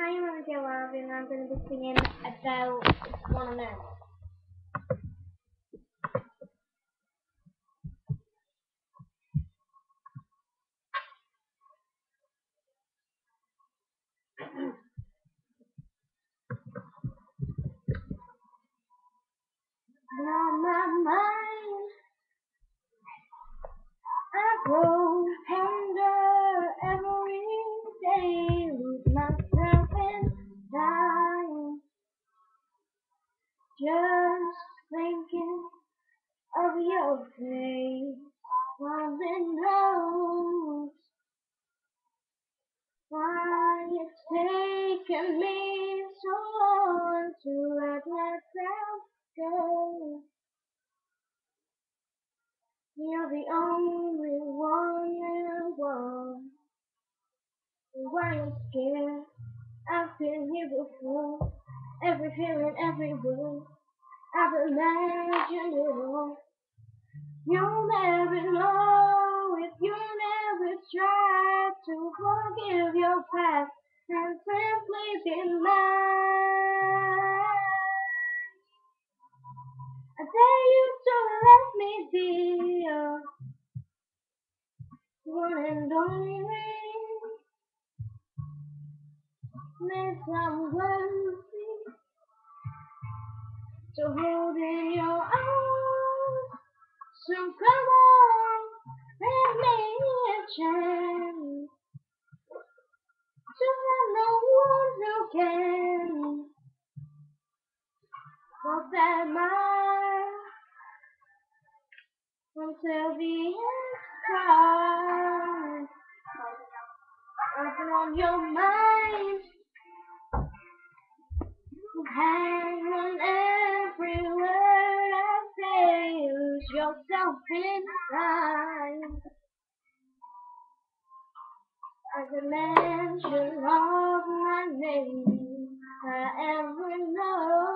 Hi, I'm Olivia Love, and I'm going to be singing Adele, Wanna Know. On my mind, I grow tender every day, lose myself in time, just thinking of your face. Something knows why it's taken me so long to let myself go. You're the only one I want. Why I'm scared? I've been here before. Every feeling, every word. I've imagined it all. You'll never know if you never try to forgive your past and simply be mine. I dare you to let me be your one and only. Miss, I'm worthy to hold in your arms. So come on, give me a chance to have no one who can walk that mile until the end comes. Open on your mind, hang on every word I say. Lose yourself inside. As a mention of my name, I ever know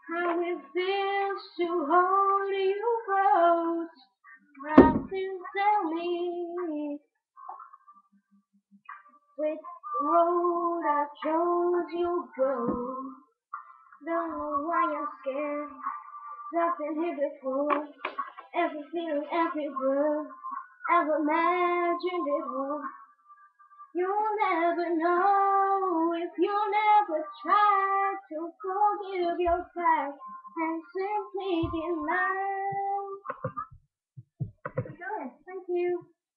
how it feels to hold you close. How to tell me which road I chose you go. Don't know why I'm scared. I've been here before. Every feeling, every word. I've imagined it all. You'll never know if you never try to forgive your past and simply deny. Good. Thank you.